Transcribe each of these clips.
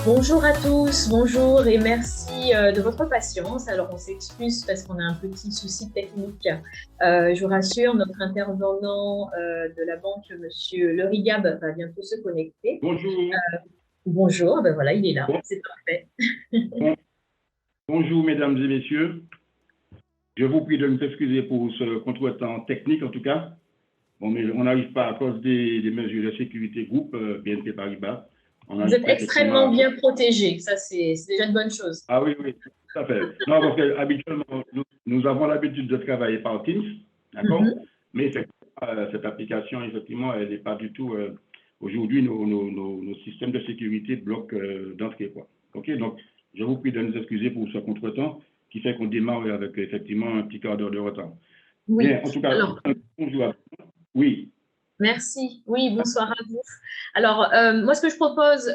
Bonjour à tous, bonjour et merci de votre patience. Alors, on s'excuse parce qu'on a un petit souci technique. Je vous rassure, notre intervenant de la banque, Monsieur Le Rigab, va bientôt se connecter. Bonjour. Bonjour, ben voilà, il est là, Bon- c'est parfait. bon- bonjour, mesdames et messieurs. Je vous prie de nous excuser pour ce contretemps technique, en tout cas. Bon, mais on n'arrive pas à cause des mesures de sécurité groupe BNP Paribas. On Vous n'arrive êtes pas effectivement extrêmement à... bien protégé, ça c'est déjà une bonne chose. Ah oui, oui, tout à fait. Non, parce qu'habituellement, nous avons l'habitude de travailler par Teams, d'accord? Mhm. Mais cette application, effectivement, elle n'est pas du tout... aujourd'hui, nos systèmes de sécurité bloquent d'entrée, quoi. OK, donc, je vous prie de nous excuser pour ce contretemps qui fait qu'on démarre avec, effectivement, un petit quart d'heure de retard. Oui, Bien, en tout cas, alors bonjour à vous. Oui, merci. Oui, bonsoir à vous. Alors, moi, ce que je propose,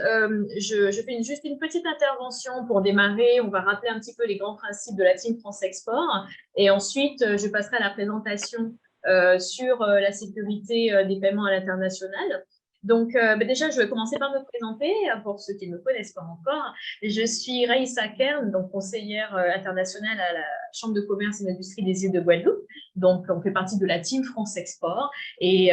je fais juste une petite intervention pour démarrer. On va rappeler un petit peu les grands principes de la Team France Export. Et ensuite, je passerai à la présentation sur la sécurité des paiements à l'international. Donc, déjà, je vais commencer par me présenter pour ceux qui ne me connaissent pas encore. Je suis Raïssa Kern, donc conseillère internationale à la Chambre de commerce et d'industrie des îles de Guadeloupe. Donc, on fait partie de la Team France Export. Et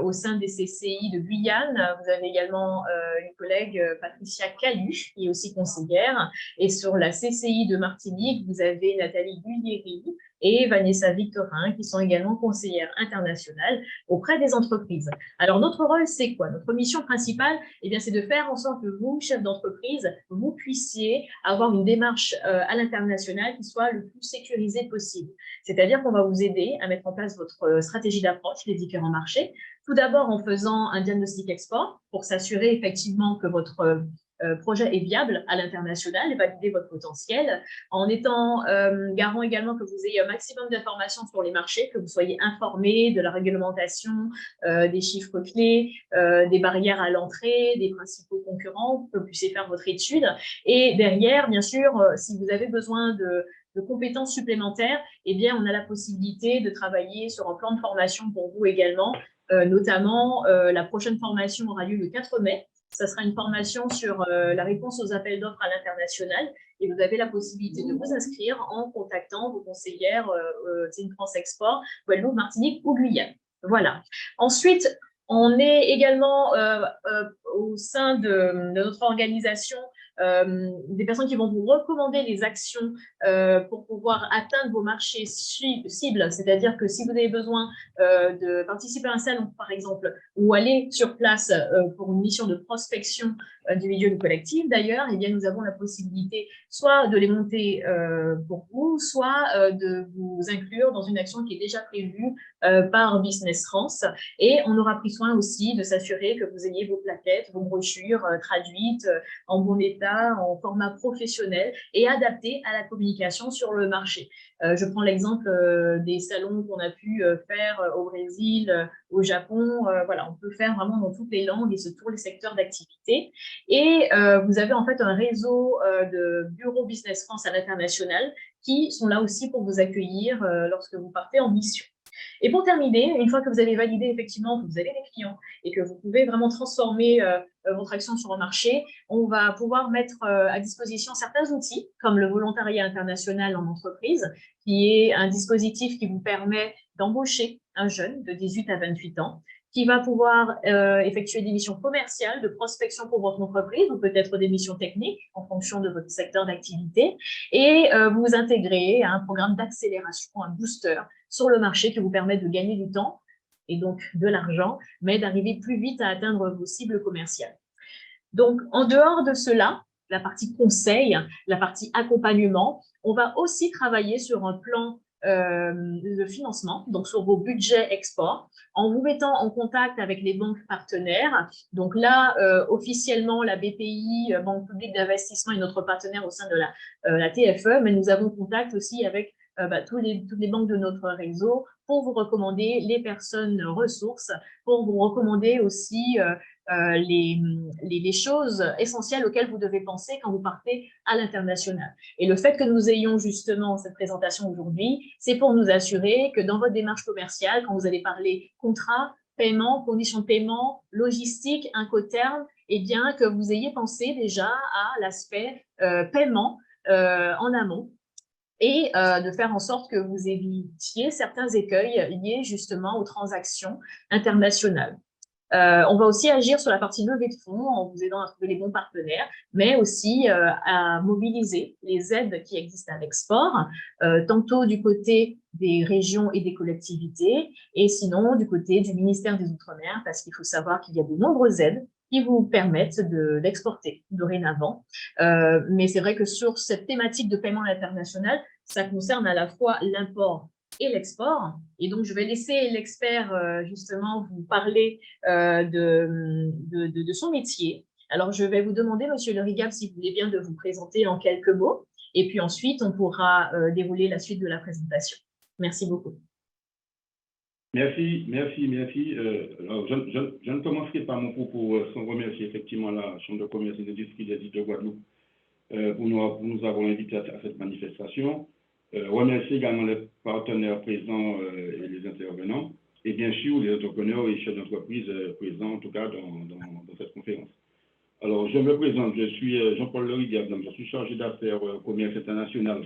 au sein des CCI de Guyane, vous avez également une collègue, Patricia Calu, qui est aussi conseillère. Et sur la CCI de Martinique, vous avez Nathalie Guillieri et Vanessa Victorin, qui sont également conseillères internationales auprès des entreprises. Alors, notre rôle, c'est quoi? Notre mission principale, eh bien, c'est de faire en sorte que vous, chefs d'entreprise, vous puissiez avoir une démarche à l'international qui soit le plus sécurisée possible. C'est-à-dire qu'on va vous aider à mettre en place votre stratégie d'approche des différents marchés. Tout d'abord en faisant un diagnostic export pour s'assurer effectivement que votre projet est viable à l'international et valider votre potentiel, en étant garant également que vous ayez un maximum d'informations sur les marchés, que vous soyez informé de la réglementation, des chiffres clés, des barrières à l'entrée, des principaux concurrents, que vous puissiez faire votre étude. Et derrière, bien sûr, si vous avez besoin de compétences supplémentaires, eh bien, on a la possibilité de travailler sur un plan de formation pour vous également, notamment la prochaine formation aura lieu le 4 mai. Ça sera une formation sur la réponse aux appels d'offres à l'international et vous avez la possibilité de vous inscrire en contactant vos conseillères Team France Export, Guadeloupe, Martinique ou Guyane. Voilà. Ensuite, on est également au sein de notre organisation des personnes qui vont vous recommander les actions pour pouvoir atteindre vos marchés cibles. C'est-à-dire que si vous avez besoin de participer à un salon, par exemple, ou aller sur place pour une mission de prospection individuelle ou collective, d'ailleurs, eh bien, nous avons la possibilité soit de les monter pour vous, soit de vous inclure dans une action qui est déjà prévue par Business France. Et on aura pris soin aussi de s'assurer que vous ayez vos plaquettes, vos brochures traduites en bon état, en format professionnel et adapté à la communication sur le marché. Je prends l'exemple des salons qu'on a pu faire au Brésil, au Japon. Voilà, on peut faire vraiment dans toutes les langues et sur tous les secteurs d'activité. Et vous avez en fait un réseau de bureaux Business France à l'international qui sont là aussi pour vous accueillir lorsque vous partez en mission. Et pour terminer, une fois que vous avez validé effectivement que vous avez des clients et que vous pouvez vraiment transformer votre action sur le marché, on va pouvoir mettre à disposition certains outils comme le volontariat international en entreprise, qui est un dispositif qui vous permet d'embaucher un jeune de 18 à 28 ans qui va pouvoir effectuer des missions commerciales de prospection pour votre entreprise ou peut-être des missions techniques en fonction de votre secteur d'activité et vous intégrer à un programme d'accélération, un booster sur le marché qui vous permet de gagner du temps et donc de l'argent, mais d'arriver plus vite à atteindre vos cibles commerciales. Donc, en dehors de cela, la partie conseil, la partie accompagnement, on va aussi travailler sur un plan de financement, donc sur vos budgets export, en vous mettant en contact avec les banques partenaires. Donc là, officiellement, la BPI, Banque publique d'investissement, est notre partenaire au sein de la TFE, mais nous avons contact aussi avec toutes les banques de notre réseau pour vous recommander les personnes ressources, pour vous recommander aussi les choses essentielles auxquelles vous devez penser quand vous partez à l'international. Et le fait que nous ayons justement cette présentation aujourd'hui, c'est pour nous assurer que dans votre démarche commerciale, quand vous allez parler contrat, paiement, conditions de paiement, logistique, Incoterm, eh bien, que vous ayez pensé déjà à l'aspect paiement en amont et de faire en sorte que vous évitiez certains écueils liés justement aux transactions internationales. On va aussi agir sur la partie levée de fonds en vous aidant à trouver les bons partenaires, mais aussi à mobiliser les aides qui existent à l'export, tantôt du côté des régions et des collectivités, et sinon du côté du ministère des Outre-mer, parce qu'il faut savoir qu'il y a de nombreuses aides qui vous permettent d'exporter dorénavant. Mais c'est vrai que sur cette thématique de paiement international, ça concerne à la fois l'import et l'export. Et donc, je vais laisser l'expert justement vous parler de son métier. Alors, je vais vous demander, Monsieur Le Rigab, si vous voulez bien de vous présenter en quelques mots. Et puis ensuite, on pourra dérouler la suite de la présentation. Merci beaucoup. Merci, merci, merci. Alors, je ne commencerai pas mon propos sans remercier effectivement la Chambre de commerce et d'industrie des îles de Guadeloupe pour nous avoir invités à cette manifestation. Remercier également les partenaires présents et les intervenants, et bien sûr les entrepreneurs et chefs d'entreprise présents, en tout cas, dans cette conférence. Alors, je me présente, je suis Jean-Paul Le Rigab, je suis chargé d'affaires commerce international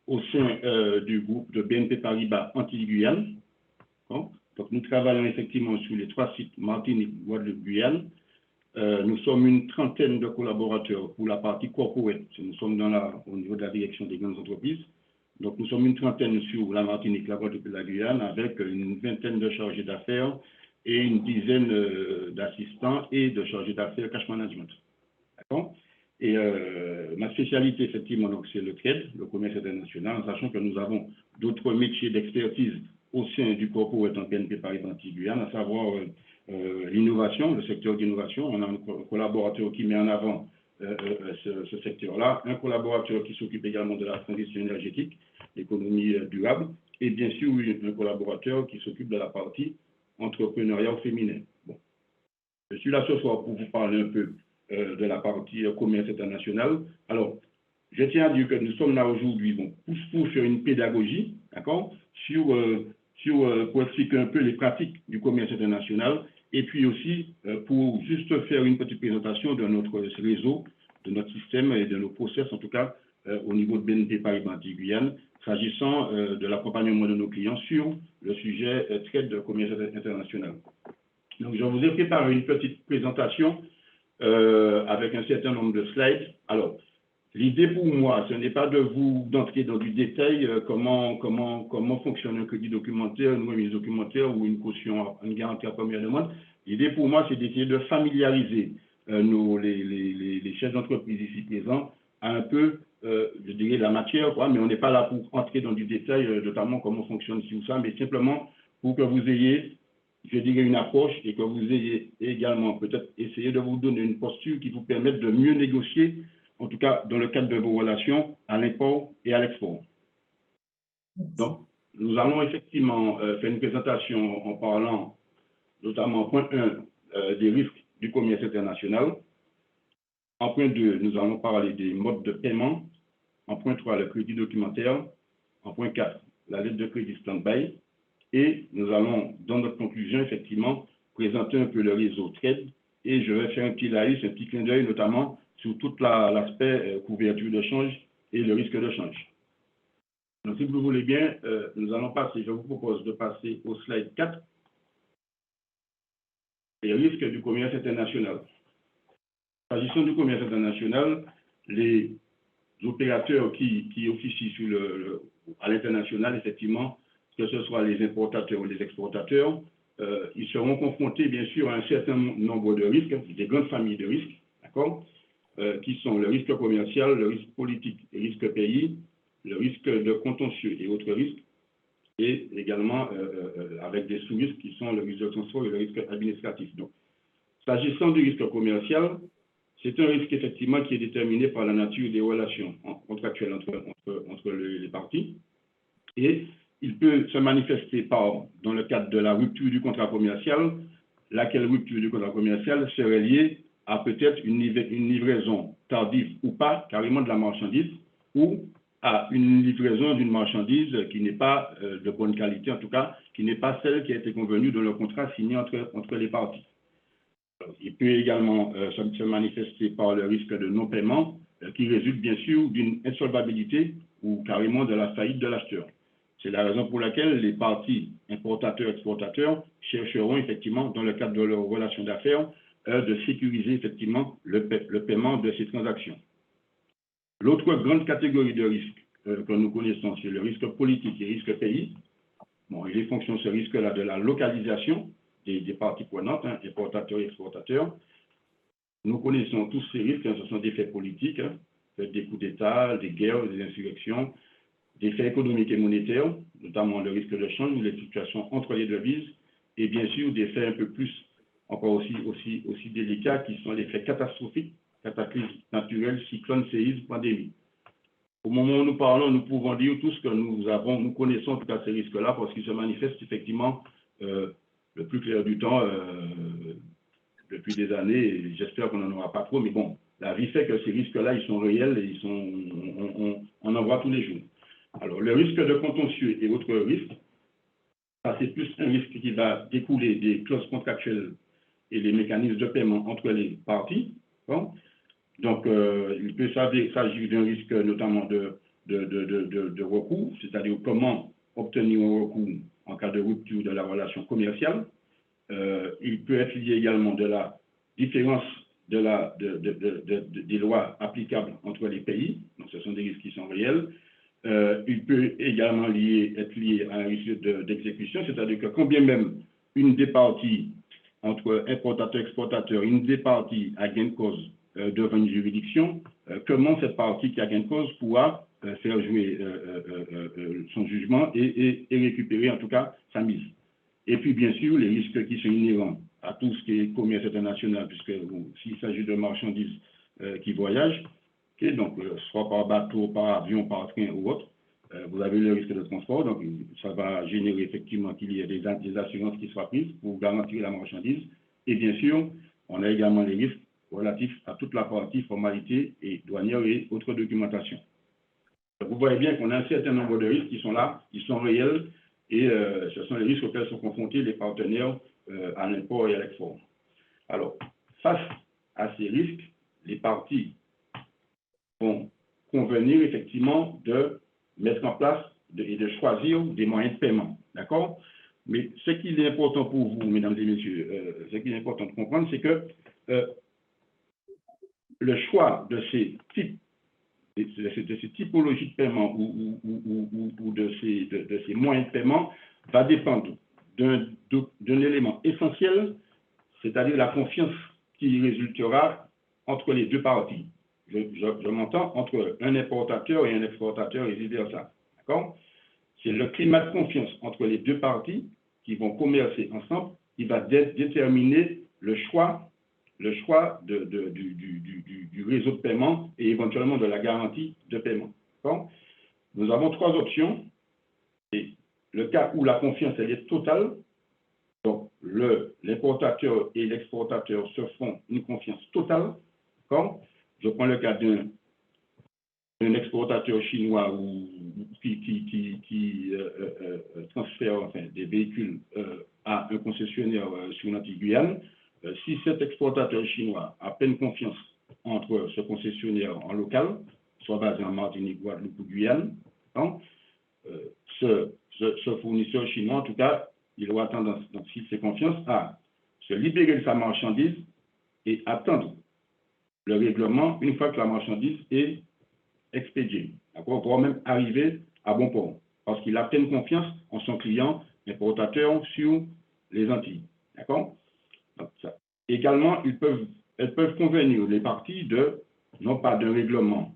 au sein du groupe de BNP Paribas Antilles-Guyane. Donc, nous travaillons effectivement sur les 3 sites Martinique, Guadeloupe, Guyane. Nous sommes une trentaine de collaborateurs pour la partie corporate. Nous sommes au niveau de la direction des grandes entreprises. Donc, nous sommes une trentaine sur la Martinique, la Guadeloupe et la Guyane, avec une vingtaine de chargés d'affaires et une dizaine d'assistants et de chargés d'affaires cash management. D'accord? Et ma spécialité, effectivement, c'est le trade, le commerce international, en sachant que nous avons d'autres métiers d'expertise au sein du corporate en BNP Paribas Antilles-Guyane, à savoir l'innovation, le secteur d'innovation. On a un collaborateur qui met en avant ce secteur-là, un collaborateur qui s'occupe également de la transition énergétique, l'économie durable, et bien sûr un collaborateur qui s'occupe de la partie entrepreneuriat féminin. Bon. Je suis là ce soir pour vous parler un peu de la partie commerce international. Alors, je tiens à dire que nous sommes là aujourd'hui pour faire une pédagogie, d'accord, pour expliquer un peu les pratiques du commerce international, et puis aussi pour juste faire une petite présentation de notre réseau, de notre système et de nos process, en tout cas au niveau de BNP Paribas Antilles-Guyane, s'agissant de l'accompagnement de nos clients sur le sujet trade de commerce international. Donc, je vous ai préparé une petite présentation avec un certain nombre de slides. Alors, l'idée pour moi, ce n'est pas d'entrer dans du détail comment fonctionne un crédit documentaire, une remise documentaire ou une caution, une garantie à première demande. L'idée pour moi, c'est d'essayer de familiariser les chefs d'entreprise ici présents à un peu, je dirais, la matière, quoi, mais on n'est pas là pour entrer dans du détail, notamment comment fonctionne ci ou ça, mais simplement pour que vous ayez, je dirais, une approche et que vous ayez également peut-être essayé de vous donner une posture qui vous permette de mieux négocier, en tout cas dans le cadre de vos relations à l'import et à l'export. Donc, nous allons effectivement faire une présentation en parlant notamment, point 1, des risques du commerce international. En point 2, nous allons parler des modes de paiement. En point 3, le crédit documentaire. En point 4, la lettre de crédit stand-by. Et nous allons, dans notre conclusion, effectivement, présenter un peu le réseau trade. Et je vais faire un petit laïus, un petit clin d'œil, notamment sur tout l'aspect couverture de change et le risque de change. Donc, si vous voulez bien, nous allons passer, je vous propose de passer au slide 4, les risques du commerce international. S'agissant du commerce international, les opérateurs qui officient à l'international, effectivement, que ce soit les importateurs ou les exportateurs, ils seront confrontés, bien sûr, à un certain nombre de risques, des grandes familles de risques, d'accord, qui sont le risque commercial, le risque politique, le risque pays, le risque de contentieux et autres risques, et également avec des sous-risques qui sont le risque de transport et le risque administratif. Donc, s'agissant du risque commercial, c'est un risque effectivement qui est déterminé par la nature des relations contractuelles entre les parties, et il peut se manifester dans le cadre de la rupture du contrat commercial, laquelle rupture du contrat commercial serait liée à peut-être une livraison tardive ou pas, carrément de la marchandise, ou à une livraison d'une marchandise qui n'est pas de bonne qualité, en tout cas, qui n'est pas celle qui a été convenue dans le contrat signé entre les parties. Il peut également se manifester par le risque de non-paiement qui résulte bien sûr d'une insolvabilité ou carrément de la faillite de l'acheteur. C'est la raison pour laquelle les parties importateurs-exportateurs chercheront effectivement, dans le cadre de leur relation d'affaires, de sécuriser effectivement le paiement de ces transactions. L'autre grande catégorie de risques que nous connaissons, c'est le risque politique et le risque pays. Bon, il est fonction de ce risque-là de la localisation des parties prenantes, hein, importateurs et exportateurs. Nous connaissons tous ces risques, hein, ce sont des faits politiques, hein, des coups d'État, des guerres, des insurrections, des faits économiques et monétaires, notamment le risque de change, les situations entre les devises, et bien sûr des faits un peu plus, encore aussi délicats, qui sont les faits catastrophiques, cataclysmes naturels, cyclones, séismes, pandémies. Au moment où nous parlons, nous pouvons dire tous que nous connaissons en tout cas ces risques-là, parce qu'ils se manifestent effectivement le plus clair du temps depuis des années, et j'espère qu'on n'en aura pas trop, mais bon, la vie fait que ces risques-là, ils sont réels et on en voit tous les jours. Alors, le risque de contentieux et autres risques, ça c'est plus un risque qui va découler des clauses contractuelles et les mécanismes de paiement entre les parties. Bon. Donc, il peut s'agir d'un risque notamment de recours, c'est-à-dire comment obtenir un recours en cas de rupture de la relation commerciale. Il peut être lié également de la différence des lois applicables entre les pays. Donc, ce sont des risques qui sont réels. Il peut également être lié à un risque d'exécution, c'est-à-dire que quand bien même une des parties entre importateur et exportateur, une des parties a gain de cause devant une juridiction, comment cette partie qui a gain de cause pourra faire jouer son jugement et récupérer en tout cas sa mise. Et puis bien sûr les risques qui sont inhérents à tout ce qui est commerce international, puisque s'il s'agit de marchandises qui voyagent, okay, donc soit par bateau, par avion, par train ou autre, vous avez le risque de transport, donc ça va générer effectivement qu'il y ait des assurances qui soient prises pour garantir la marchandise. Et bien sûr, on a également les risques relatifs à toute la partie formalité et douanière et autres documentation. Donc, vous voyez bien qu'on a un certain nombre de risques qui sont là, qui sont réels, et ce sont les risques auxquels sont confrontés les partenaires à l'import et à l'export. Alors, face à ces risques, les parties vont convenir effectivement de mettre en place et de choisir des moyens de paiement. D'accord? Mais ce qui est important pour vous, mesdames et messieurs, ce qui est important de comprendre, c'est que le choix de ces types, de ces typologies de paiement ou de ces moyens de paiement va dépendre d'un élément essentiel, c'est-à-dire la confiance qui résultera entre les deux parties. Je m'entends entre un importateur et un exportateur et vice-versa. D'accord? C'est le climat de confiance entre les deux parties qui vont commercer ensemble qui va déterminer le choix du réseau de paiement et éventuellement de la garantie de paiement. D'accord? Nous avons trois options. Et le cas où la confiance elle est totale, donc l'importateur et l'exportateur se font une confiance totale. D'accord? Je prends le cas d'un exportateur chinois qui transfère des véhicules à un concessionnaire sur l'Antilles-Guyane. Si cet exportateur chinois a pleine confiance entre ce concessionnaire en local, soit basé en Martinique, Guadeloupe ou Guyane, hein, ce fournisseur chinois, en tout cas, il aura tendance, donc s'il fait confiance, à se libérer de sa marchandise et attendre le règlement une fois que la marchandise est expédiée, d'accord, voire même arriver à bon port, parce qu'il a pleine confiance en son client importateur sur les Antilles, d'accord. Également, elles peuvent convenir, les parties, non pas d'un règlement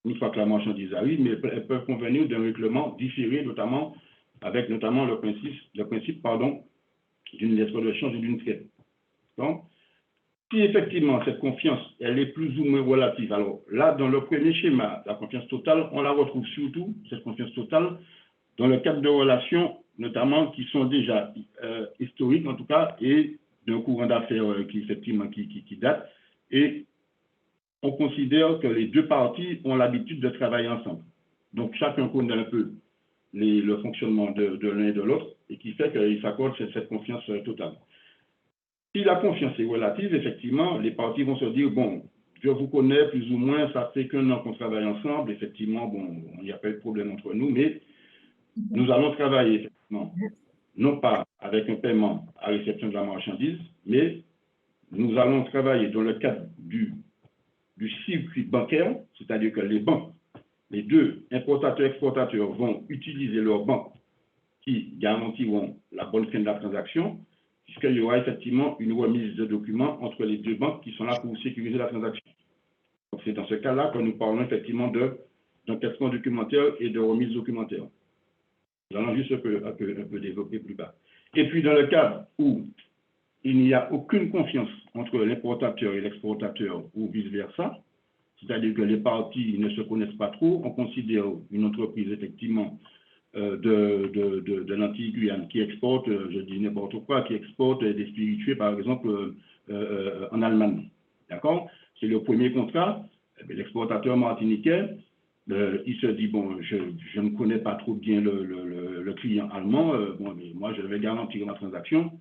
une fois que la marchandise arrive, mais elles peuvent convenir d'un règlement différé, notamment avec le principe d'une lettre de change et d'une traite. Donc, si effectivement cette confiance, elle est plus ou moins relative, alors là, dans le premier schéma, la confiance totale, on la retrouve surtout, cette confiance totale, dans le cadre de relations, notamment qui sont déjà historiques en tout cas, et d'un courant d'affaires qui date, et on considère que les deux parties ont l'habitude de travailler ensemble. Donc chacun connaît un peu le fonctionnement de l'un et de l'autre, et qui fait qu'il s'accorde cette confiance totale. Si la confiance est relative, effectivement, les parties vont se dire, bon, je vous connais plus ou moins, ça fait qu'un an qu'on travaille ensemble, effectivement, bon, il n'y a pas eu de problème entre nous, mais nous allons travailler, effectivement, non pas avec un paiement à réception de la marchandise, mais nous allons travailler dans le cadre du circuit bancaire, c'est-à-dire que les banques, les deux importateurs-exportateurs vont utiliser leurs banques qui garantiront la bonne fin de la transaction, puisqu'il y aura effectivement une remise de documents entre les deux banques qui sont là pour sécuriser la transaction. Donc, c'est dans ce cas-là que nous parlons effectivement d'encaissement documentaire et de remise documentaire. Nous allons juste un peu développer plus bas. Et puis, dans le cas où il n'y a aucune confiance entre l'importateur et l'exportateur ou vice-versa, c'est-à-dire que les parties ne se connaissent pas trop, on considère une entreprise effectivement de l'Antilles-Guyane qui exporte, je dis n'importe quoi, qui exporte des spiritueux par exemple en Allemagne. D'accord? C'est le premier contrat. L'exportateur martiniquais, il se dit, bon, je ne connais pas trop bien le client allemand, bon, mais moi je vais garantir ma transaction.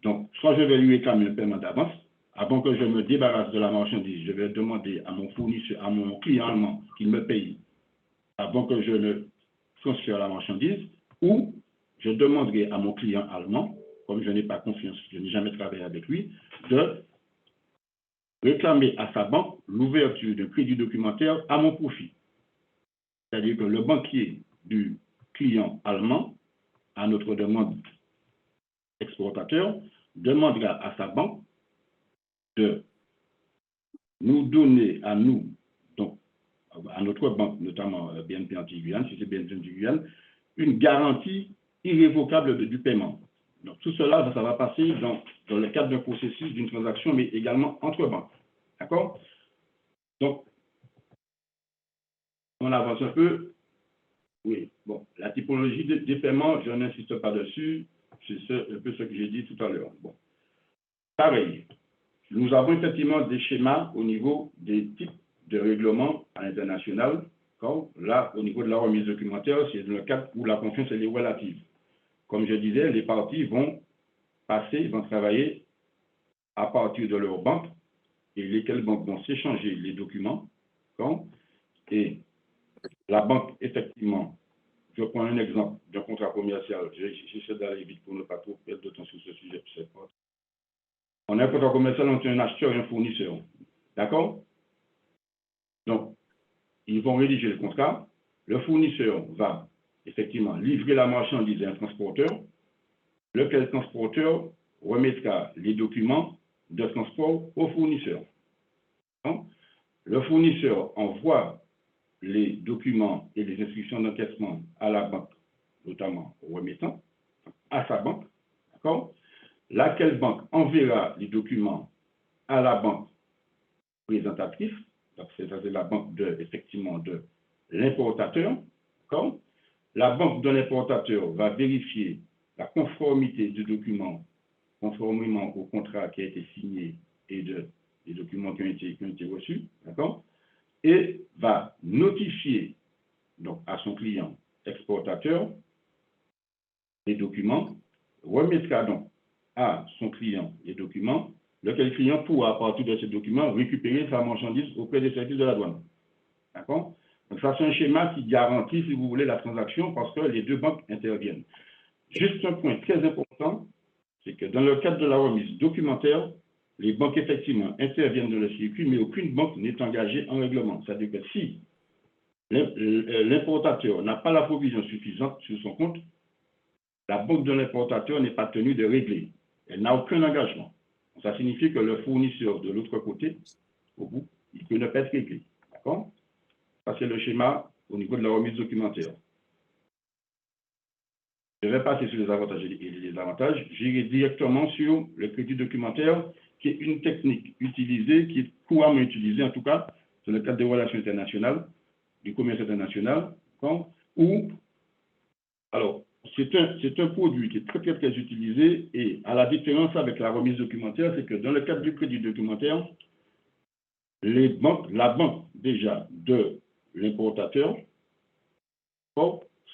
Donc, soit je vais lui réclamer un paiement d'avance, avant que je me débarrasse de la marchandise, je vais demander à mon fournisseur, à mon client allemand qu'il me paye avant que je ne transfère la marchandise, ou je demanderai à mon client allemand, comme je n'ai pas confiance, je n'ai jamais travaillé avec lui, de réclamer à sa banque l'ouverture d'un crédit documentaire à mon profit. C'est-à-dire que le banquier du client allemand, à notre demande exportateur, demandera à sa banque de nous donner à nous, donc à notre banque, notamment BNP Antilles-Guyane, si c'est BNP Antilles-Guyane, une garantie irrévocable du paiement. Donc tout cela, ça va passer dans le cadre d'un processus, d'une transaction, mais également entre banques. D'accord? Donc, on avance un peu. Oui, bon, la typologie des paiements, je n'insiste pas dessus, c'est un peu ce que j'ai dit tout à l'heure. Bon. Pareil, nous avons effectivement des schémas au niveau des types de règlements à l'international. Là, au niveau de la remise documentaire, c'est dans le cadre où la confiance est relative. Comme je disais, les parties vont travailler à partir de leur banque et lesquelles banques vont s'échanger les documents. Et la banque, effectivement, je prends un exemple d'un contrat commercial. J'essaie d'aller vite pour ne pas trop perdre de temps sur ce sujet. On a un contrat commercial entre un acheteur et un fournisseur. D'accord? Donc, ils vont rédiger le contrat. Le fournisseur va effectivement livrer la marchandise à un transporteur, lequel transporteur remettra les documents de transport au fournisseur. Donc, le fournisseur envoie les documents et les instructions d'encaissement à la banque, notamment au remettant, à sa banque, d'accord? Laquelle banque enverra les documents à la banque présentatrice, donc c'est la banque effectivement de l'importateur, d'accord? La banque de l'importateur va vérifier la conformité du document conformément au contrat qui a été signé et des documents qui ont été reçus, d'accord? Et va notifier donc, à son client exportateur les documents, remettra donc à son client les documents, lequel client pourra, à partir de ces documents, récupérer sa marchandise auprès des services de la douane. D'accord? Donc, ça, c'est un schéma qui garantit, si vous voulez, la transaction parce que les deux banques interviennent. Juste un point très important, c'est que dans le cadre de la remise documentaire, les banques, effectivement, interviennent dans le circuit, mais aucune banque n'est engagée en règlement. C'est-à-dire que si l'importateur n'a pas la provision suffisante sur son compte, la banque de l'importateur n'est pas tenue de régler. Elle n'a aucun engagement. Ça signifie que le fournisseur de l'autre côté, au bout, il peut ne pas être réglé. D'accord? Ça, c'est le schéma au niveau de la remise documentaire. Je vais passer sur les avantages et les désavantages. J'irai directement sur le crédit documentaire, qui est une technique utilisée, qui est couramment utilisée, en tout cas, dans le cadre des relations internationales, du commerce international, où, alors, c'est un produit qui est très, très, très utilisé, et à la différence avec la remise documentaire, c'est que dans le cadre du crédit documentaire, la banque, déjà, de l'importateur,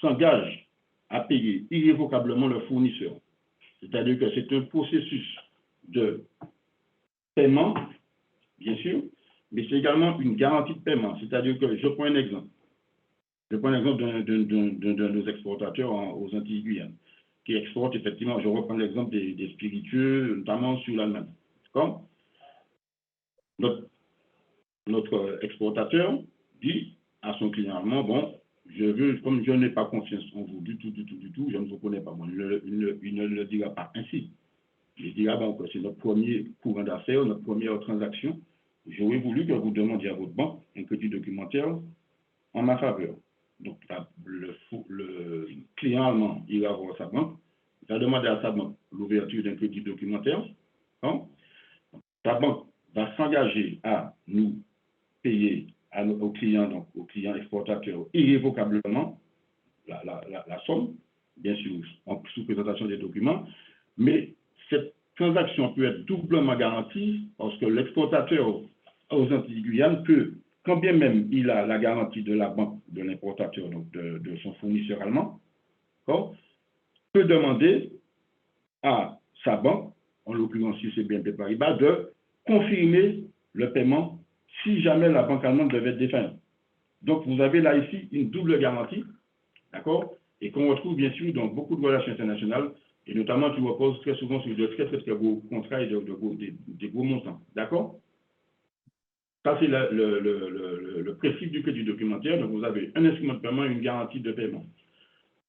s'engage à payer irrévocablement le fournisseur. C'est-à-dire que c'est un processus de paiement, bien sûr, mais c'est également une garantie de paiement. C'est-à-dire que, je prends un exemple. Je prends l'exemple de nos exportateurs aux Antilles-Guyane, qui exportent effectivement, je reprends l'exemple des spiritueux, notamment sur l'Allemagne. D'accord? Notre exportateur dit à son client allemand, bon, comme je n'ai pas confiance en vous du tout, je ne vous connais pas. Bon, il ne le dira pas ainsi. Il dira, bon, c'est notre premier courant d'affaires, notre première transaction. J'aurais voulu que vous demandiez à votre banque un petit documentaire en ma faveur. Donc, le client allemand ira voir sa banque, il va demander à sa banque l'ouverture d'un petit documentaire. Hein? Sa banque va s'engager à nous payer aux clients, donc aux clients exportateurs, irrévocablement la somme, bien sûr, sous présentation des documents, mais cette transaction peut être doublement garantie parce que l'exportateur aux Antilles-Guyane peut, quand bien même il a la garantie de la banque de l'importateur, donc de son fournisseur allemand, peut demander à sa banque, en l'occurrence si c'est BNP Paribas, de confirmer le paiement si jamais la banque allemande devait être défaillante. Donc, vous avez là ici une double garantie, d'accord, et qu'on retrouve bien sûr dans beaucoup de relations internationales, et notamment qui reposent très souvent sur de très gros contrats et des gros montants, d'accord? Ça, c'est le principe du crédit documentaire. Donc, vous avez un instrument de paiement et une garantie de paiement.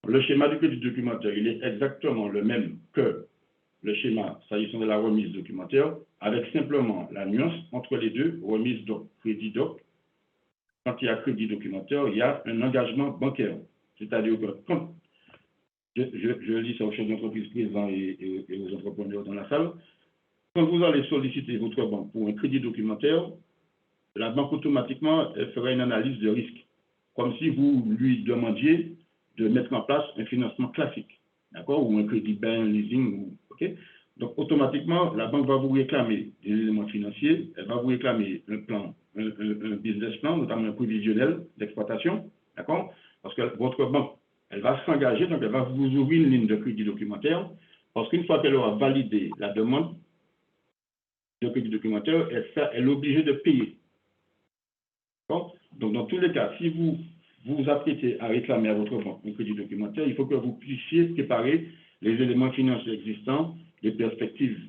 Le schéma du crédit documentaire, il est exactement le même que le schéma s'agissant de la remise documentaire, avec simplement la nuance entre les deux, remise doc, crédit doc. Quand il y a crédit documentaire, il y a un engagement bancaire. C'est-à-dire que quand, je lis ça aux chefs d'entreprise présents et aux entrepreneurs dans la salle, quand vous allez solliciter votre banque pour un crédit documentaire, la banque automatiquement elle fera une analyse de risque, comme si vous lui demandiez de mettre en place un financement classique, d'accord, ou un crédit bail, un leasing, ok. Donc automatiquement, la banque va vous réclamer des éléments financiers, elle va vous réclamer un plan, un business plan, notamment un prévisionnel d'exploitation, d'accord, parce que votre banque, elle va s'engager, donc elle va vous ouvrir une ligne de crédit documentaire, parce qu'une fois qu'elle aura validé la demande de crédit documentaire, elle est obligée de payer. Donc, dans tous les cas, si vous vous apprêtez à réclamer à votre banque un crédit documentaire, il faut que vous puissiez préparer les éléments financiers existants, les perspectives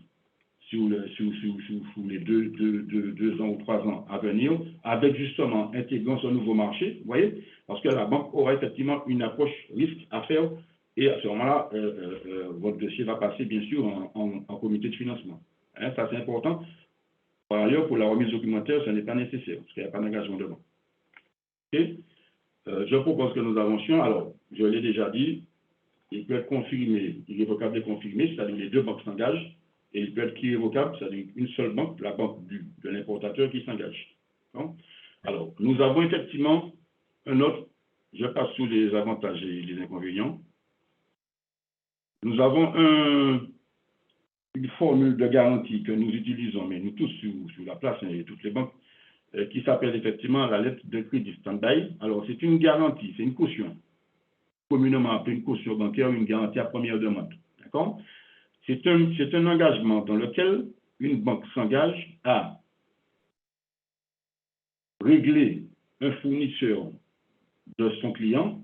sur les deux ans ou 3 ans à venir, avec justement intégrant ce nouveau marché, vous voyez, parce que la banque aura effectivement une approche risque à faire, et à ce moment-là, votre dossier va passer bien sûr en comité de financement. Hein, ça, c'est important. Par ailleurs, pour la remise documentaire, ce n'est pas nécessaire, parce qu'il n'y a pas d'engagement de banque. Okay? Je propose que nous avancions. Alors, je l'ai déjà dit, il peut être confirmé, irrévocable et confirmé, c'est-à-dire les deux banques s'engagent, et il peut être irrévocable, c'est-à-dire une seule banque, la banque de l'importateur qui s'engage. Alors, nous avons effectivement un autre, je passe sous les avantages et les inconvénients. Nous avons une formule de garantie que nous utilisons, mais nous tous sur la place, et toutes les banques, qui s'appelle effectivement la lettre de crédit stand-by. Alors, c'est une garantie, c'est une caution, communément appelée une caution bancaire, une garantie à première demande. D'accord? C'est un engagement dans lequel une banque s'engage à régler un fournisseur de son client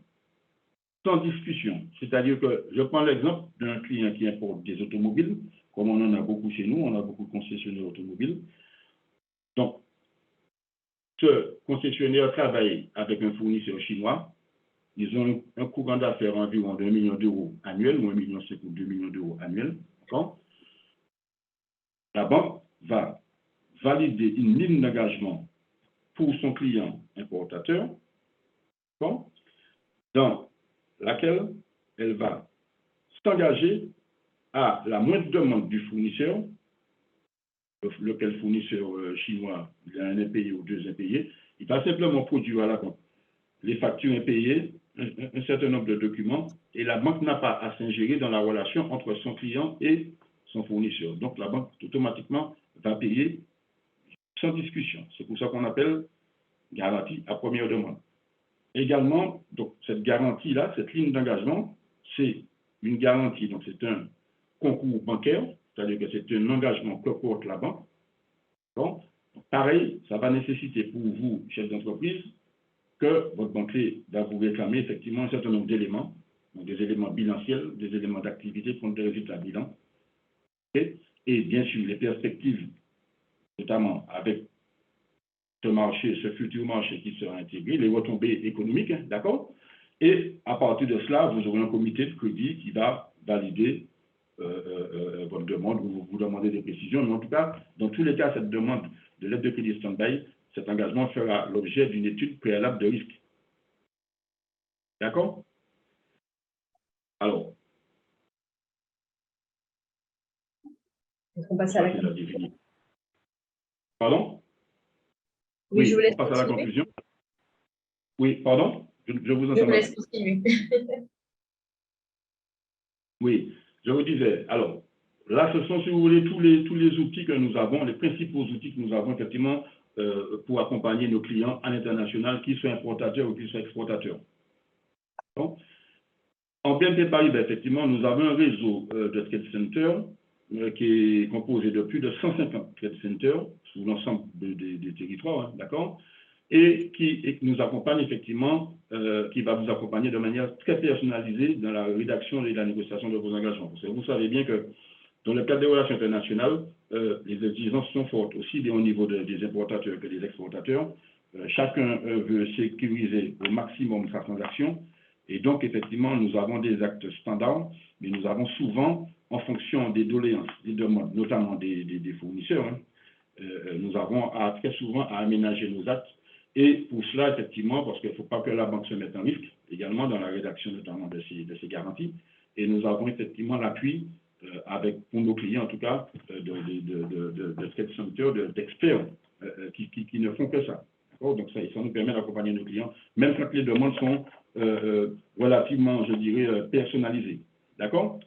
sans discussion. C'est-à-dire que je prends l'exemple d'un client qui importe des automobiles, comme on en a beaucoup chez nous, on a beaucoup de concessionnaires automobiles. Donc, ce concessionnaire travaille avec un fournisseur chinois. Ils ont un courant d'affaires environ de 1 million d'euros annuel, ou 1,5 million ou 2 millions d'euros annuels. La banque va valider une ligne d'engagement pour son client importateur, dans laquelle elle va s'engager à la moindre demande du fournisseur, lequel fournisseur chinois, il a un impayé ou deux impayés, il va simplement produire à la banque les factures impayées, un certain nombre de documents, et la banque n'a pas à s'ingérer dans la relation entre son client et son fournisseur. Donc la banque automatiquement va payer sans discussion. C'est pour ça qu'on appelle garantie à première demande. Également, donc cette garantie-là, cette ligne d'engagement, c'est une garantie, donc c'est un concours bancaire, c'est-à-dire que c'est un engagement que porte la banque. Bon, pareil, ça va nécessiter pour vous, chef d'entreprise, que votre banquier va vous réclamer effectivement un certain nombre d'éléments, donc des éléments bilanciels, des éléments d'activité, compte des résultats bilan, et bien sûr les perspectives, notamment avec ce marché, ce futur marché qui sera intégré, les retombées économiques, d'accord? Et à partir de cela, vous aurez un comité de crédit qui va valider votre demande ou vous demandez des précisions. Mais en tout cas, dans tous les cas, cette demande de l'aide de crédit stand-by, cet engagement fera l'objet d'une étude préalable de risque. D'accord? Alors, on passe à la conclusion. Pardon? Oui, je vous laisse on passe à la continuer. conclusion. Oui, pardon? Je vous entends. Je vous laisse continuer. Oui, je vous disais, alors, là, ce sont, si vous voulez, tous les outils que nous avons, les principaux outils que nous avons, effectivement, pour accompagner nos clients à l'international, qu'ils soient importateurs ou qu'ils soient exportateurs. Donc, en BNP Paribas, effectivement, nous avons un réseau de trade centers qui est composé de plus de 150 trade centers sur l'ensemble des territoires, hein, d'accord, et qui nous accompagne effectivement, qui va vous accompagner de manière très personnalisée dans la rédaction et la négociation de vos engagements. Parce que vous savez bien que dans le cadre des relations internationales, les exigences sont fortes, aussi bien au niveau des importateurs que des exportateurs. Chacun veut sécuriser au maximum sa transaction. Et donc, effectivement, nous avons des actes standards, mais nous avons souvent, en fonction des doléances, des demandes, notamment des fournisseurs, hein, nous avons très souvent à aménager nos actes. Et pour cela, effectivement, parce qu'il ne faut pas que la banque se mette en risque, également dans la rédaction notamment de ces garanties. Et nous avons effectivement l'appui pour nos clients, en tout cas, de trade centers, d'experts qui ne font que ça. Donc, ça nous permet d'accompagner nos clients, même quand les demandes sont relativement, je dirais, personnalisées. D'accord?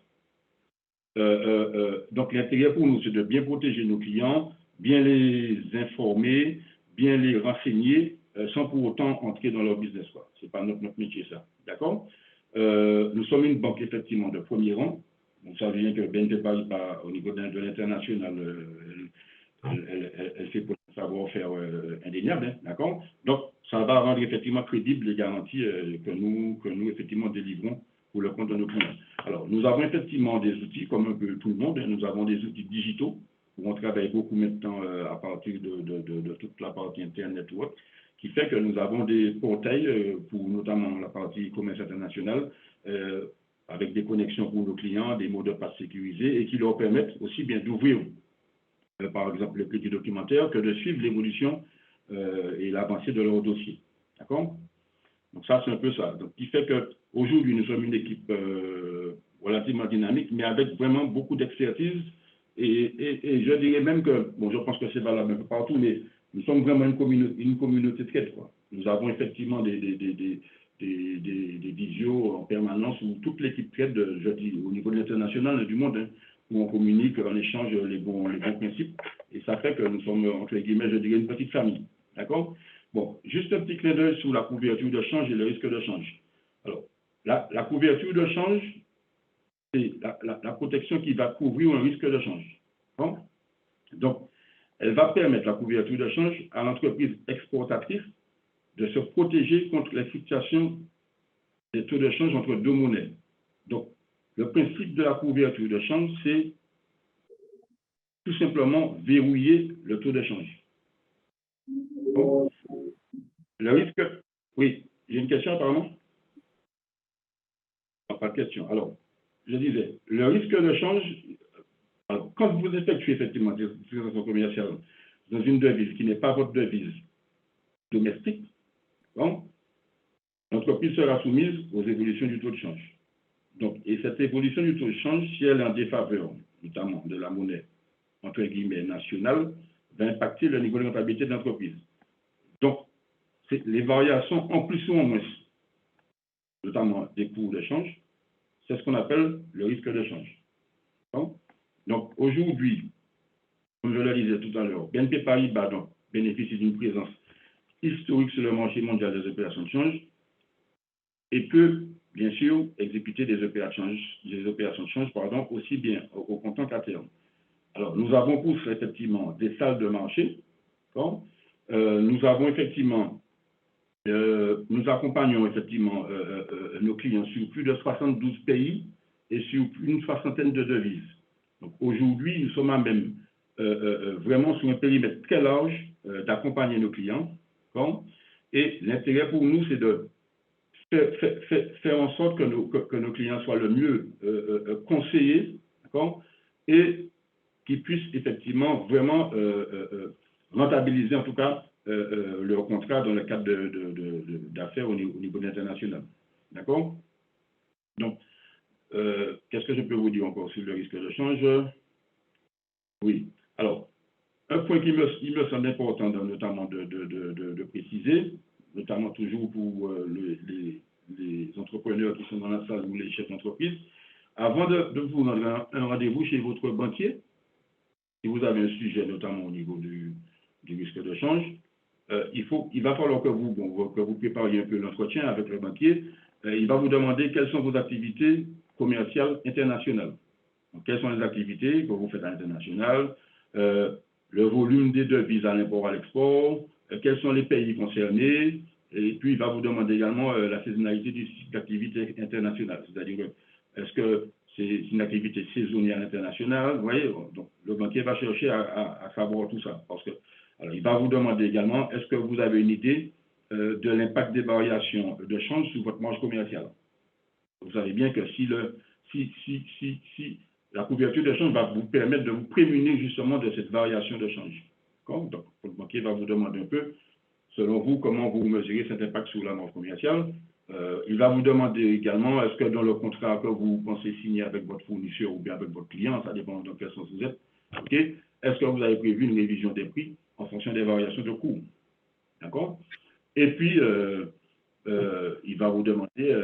Donc, l'intérêt pour nous, c'est de bien protéger nos clients, bien les informer, bien les renseigner, sans pour autant entrer dans leur business. Ce n'est pas notre métier, ça. D'accord? Nous sommes une banque, effectivement, de premier rang. Donc, ça vient que BNP Paribas, au niveau de l'international, elle fait pour le savoir-faire indéniable. Hein, d'accord? Donc, ça va rendre effectivement crédible les garanties que nous, effectivement, délivrons pour le compte de nos clients. Alors, nous avons effectivement des outils, comme un peu tout le monde. Hein, nous avons des outils digitaux où on travaille beaucoup maintenant à partir de toute la partie Internet ou autre, qui fait que nous avons des portails pour notamment la partie commerce international, avec des connexions pour nos clients, des mots de passe sécurisés et qui leur permettent aussi bien d'ouvrir, par exemple, le crédit documentaire, que de suivre l'évolution et l'avancée de leur dossier. D'accord? Donc ça, c'est un peu ça. Donc, qui fait qu'aujourd'hui, nous sommes une équipe relativement dynamique, mais avec vraiment beaucoup d'expertise. Et je dirais même que, bon, je pense que c'est valable un peu partout, mais nous sommes vraiment une communauté de trade, quoi. Nous avons effectivement des visios en permanence où toute l'équipe trade, je dis, au niveau de l'international et du monde, hein, où on communique, on échange les bons principes. Et ça fait que nous sommes, entre guillemets, je dirais, une petite famille. D'accord? Bon, juste un petit clin d'œil sur la couverture de change et le risque de change. Alors, la couverture de change, c'est la protection qui va couvrir un risque de change. Bon? Donc, elle va permettre la couverture de change à l'entreprise exportatrice de se protéger contre les fluctuations des taux de change entre deux monnaies. Donc, le principe de la couverture de change, c'est tout simplement verrouiller le taux de change. Bon. Le risque... Oui, j'ai une question apparemment? Non, pas de question. Alors, je disais, le risque de change, alors, quand vous effectuez effectivement des transactions commerciales dans une devise qui n'est pas votre devise domestique, bon, l'entreprise sera soumise aux évolutions du taux de change. Donc, et cette évolution du taux de change, si elle est en défaveur, notamment de la monnaie, entre guillemets, nationale, va impacter le niveau de rentabilité de l'entreprise. Donc, les variations en plus ou en moins, notamment des cours de change, c'est ce qu'on appelle le risque de change. Donc, aujourd'hui, comme je le disais tout à l'heure, BNP Paribas bénéficie d'une présence historique sur le marché mondial des opérations de change et peut, bien sûr, exécuter des opérations de change, aussi bien au comptant qu'à terme. Alors, nous avons tous effectivement des salles de marché. Nous avons effectivement, nous accompagnons effectivement nos clients sur plus de 72 pays et sur une soixantaine de devises. Donc, aujourd'hui, nous sommes à même vraiment sur un périmètre très large d'accompagner nos clients. Et l'intérêt pour nous, c'est de faire en sorte que nos clients soient le mieux conseillés, et qu'ils puissent effectivement vraiment rentabiliser en tout cas leur contrat dans le cadre d'affaires au niveau international. D'accord? Donc, qu'est-ce que je peux vous dire encore sur le risque de change? Oui. Alors, un point qui me semble important, notamment de préciser, notamment toujours pour les entrepreneurs qui sont dans la salle ou les chefs d'entreprise, avant de vous rendre un rendez-vous chez votre banquier, si vous avez un sujet notamment au niveau du risque de change, il va falloir que vous prépariez un peu l'entretien avec le banquier. Il va vous demander quelles sont vos activités commerciales internationales. Donc, quelles sont les activités que vous faites à l'international, le volume des devises à l'import, à l'export, quels sont les pays concernés, et puis il va vous demander également la saisonnalité du site d'activité internationale, c'est-à-dire est-ce que c'est une activité saisonnière internationale, vous voyez, donc le banquier va chercher à savoir tout ça, parce que alors, il va vous demander également est-ce que vous avez une idée de l'impact des variations de change sur votre marge commerciale. Vous savez bien que si la couverture de change va vous permettre de vous prémunir justement de cette variation de change. Donc, le banquier va vous demander un peu, selon vous, comment vous mesurez cet impact sur la marge commerciale. Il va vous demander également, est-ce que dans le contrat que vous pensez signer avec votre fournisseur ou bien avec votre client, ça dépend dans quel sens vous êtes, est-ce que vous avez prévu une révision des prix en fonction des variations de coûts? D'accord? Et puis, il va vous demander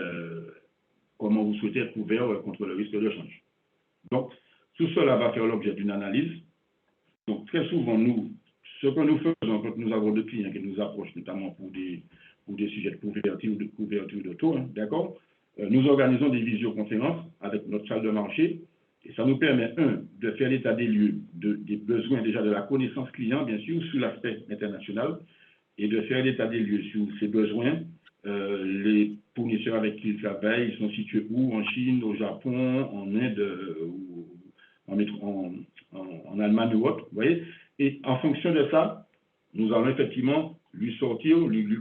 comment vous souhaitez être couvert contre le risque de change. Donc, tout cela va faire l'objet d'une analyse. Donc, très souvent, ce que nous faisons quand nous avons des clients qui nous approchent, notamment pour des sujets de couverture de taux, d'accord, nous organisons des visioconférences avec notre salle de marché, et ça nous permet, de faire l'état des lieux des besoins déjà de la connaissance client, bien sûr, sur l'aspect international, et de faire l'état des lieux sur ces besoins. Les fournisseurs avec qui ils travaillent, ils sont situés où? En Chine, au Japon, en Inde, en Allemagne ou autre, vous voyez. Et en fonction de ça, nous allons effectivement lui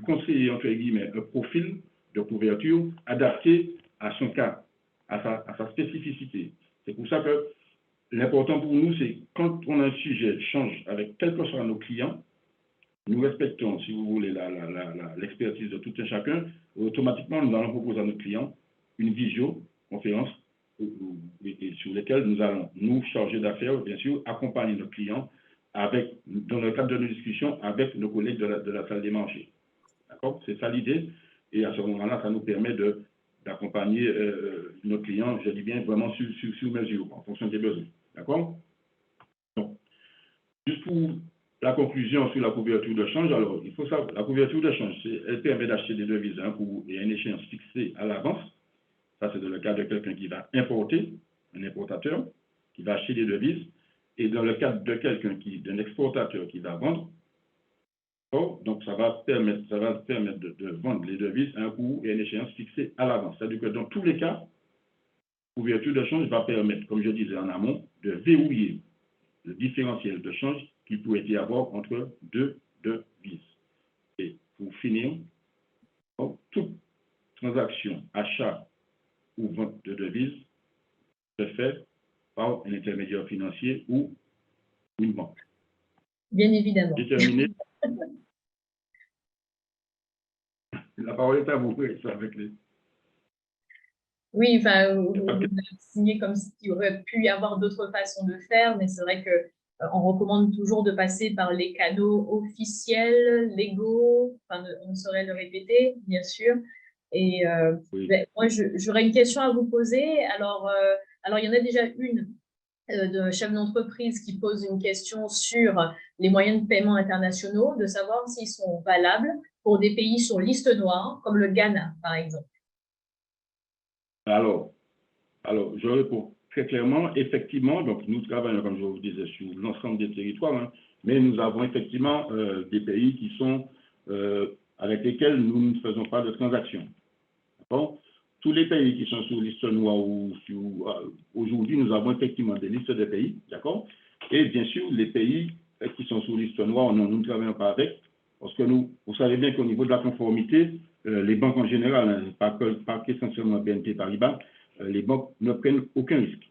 conseiller, entre guillemets, un profil de couverture adapté à son cas, à sa spécificité. C'est pour ça que l'important pour nous, c'est quand on a un sujet de change avec quel que soit nos clients, nous respectons, si vous voulez, l'expertise de tout un chacun. Automatiquement, nous allons proposer à nos clients une visioconférence sur laquelle nous allons nous charger d'affaires, bien sûr, accompagner nos clients dans le cadre de nos discussions avec nos collègues de la salle des marchés. D'accord? C'est ça l'idée. Et à ce moment-là, ça nous permet d'accompagner nos clients, je dis bien, vraiment sur mesure, en fonction des besoins. D'accord? Donc, juste pour la conclusion sur la couverture de change, alors, il faut savoir, la couverture de change, elle permet d'acheter des devises à un coût et à une échéance fixée à l'avance. Ça, c'est dans le cas de quelqu'un qui va importer, un importateur, qui va acheter des devises. Et dans le cadre de d'un exportateur qui va vendre, donc ça va permettre de vendre les devises à un coût et à une échéance fixée à l'avance. C'est-à-dire que dans tous les cas, la couverture de change va permettre, comme je disais en amont, de verrouiller le différentiel de change qu'il pourrait y avoir entre deux devises. Et pour finir, toute transaction, achat ou vente de devises se fait par un intermédiaire financier ou une banque. Bien évidemment. J'ai terminé. La parole est à vous, avec les... Oui, enfin, vous avez signé comme s'il aurait pu y avoir d'autres façons de faire, mais c'est vrai qu'on recommande toujours de passer par les canaux officiels, légaux, enfin, on ne saurait le répéter, bien sûr. Et Oui. moi, j'aurais une question à vous poser. Alors, il y en a déjà une de chef d'entreprise qui pose une question sur les moyens de paiement internationaux, de savoir s'ils sont valables pour des pays sur liste noire, comme le Ghana, par exemple. Alors, je réponds. très clairement, effectivement, donc nous travaillons, comme je vous disais, sur l'ensemble des territoires, hein, mais nous avons effectivement des pays qui sont avec lesquels nous ne faisons pas de transactions. Bon, tous les pays qui sont sur liste noire ou aujourd'hui, nous avons effectivement des listes de pays, d'accord? Et bien sûr, les pays qui sont sur liste noire, nous ne travaillons pas avec, parce que vous savez bien qu'au niveau de la conformité, les banques en général, hein, pas qu'essentiellement BNP Paribas, les banques ne prennent aucun risque.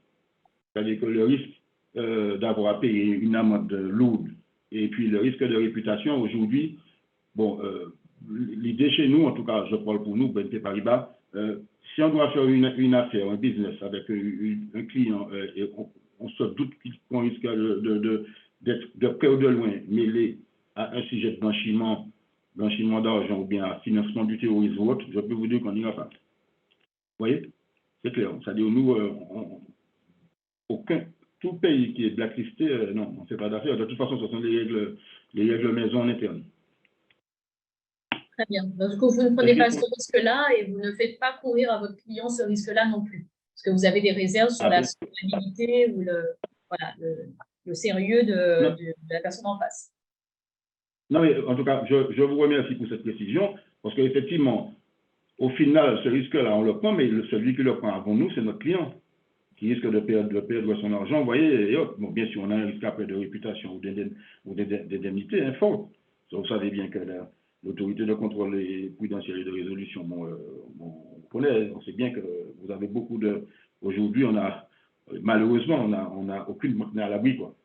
C'est-à-dire que le risque d'avoir à payer une amende lourde et puis le risque de réputation, aujourd'hui, bon, l'idée chez nous, en tout cas, je parle pour nous, BNP Paribas, si on doit faire une affaire, un business avec un client, et on se doute qu'on risque d'être de près ou de loin mêlé à un sujet de blanchiment d'argent ou bien à financement du terrorisme ou autre, je peux vous dire qu'on n'ira pas. Vous voyez? C'est clair. C'est-à-dire, nous, tout pays qui est blacklisté, non, on ne fait pas d'affaires. De toute façon, ce sont les règles maison en interne. Très bien. Donc, du coup, vous ne prenez pas ce risque-là et vous ne faites pas courir à votre client ce risque-là non plus. Parce que vous avez des réserves sur la solvabilité ou le sérieux de la personne en face. Non, mais en tout cas, je vous remercie pour cette précision, parce qu'effectivement, au final, ce risque-là, on le prend, mais celui qui le prend avant nous, c'est notre client, qui risque de perdre son argent, vous voyez, et autres. Bon, bien sûr, on a un risque après de réputation ou d'indemnité, hein, fort. Vous savez bien que l'autorité de contrôle prudentiel et de résolution, on connaît, on sait bien que vous avez beaucoup de... Aujourd'hui, malheureusement, on n'a aucune banque à l'abri, quoi.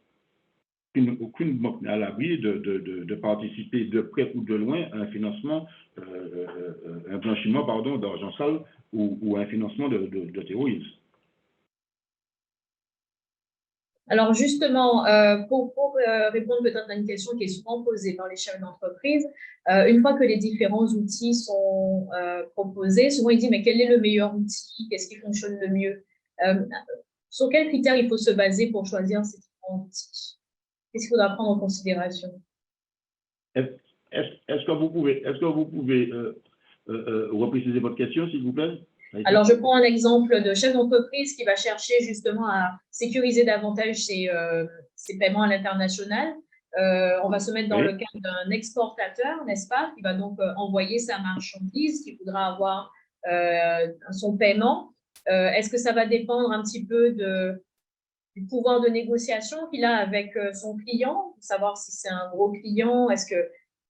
Aucune banque n'est à l'abri de participer de près ou de loin à un financement, un blanchiment, pardon, d'argent sale ou un financement de terrorisme. Alors justement, pour répondre peut-être à une question qui est souvent posée par les chefs d'entreprise, une fois que les différents outils sont proposés, souvent ils disent mais quel est le meilleur outil, qu'est-ce qui fonctionne le mieux, sur quels critères il faut se baser pour choisir ces différents outils? Qu'est-ce qu'il faudra prendre en considération? Est-ce que vous pouvez repréciser votre question, s'il vous plaît? Alors, je prends un exemple de chef d'entreprise qui va chercher justement à sécuriser davantage ses paiements à l'international. On va se mettre dans le cadre d'un exportateur, n'est-ce pas, qui va donc envoyer sa marchandise, qui voudra avoir son paiement. Est-ce que ça va dépendre un petit peu du pouvoir de négociation qu'il a avec son client, savoir si c'est un gros client, est-ce que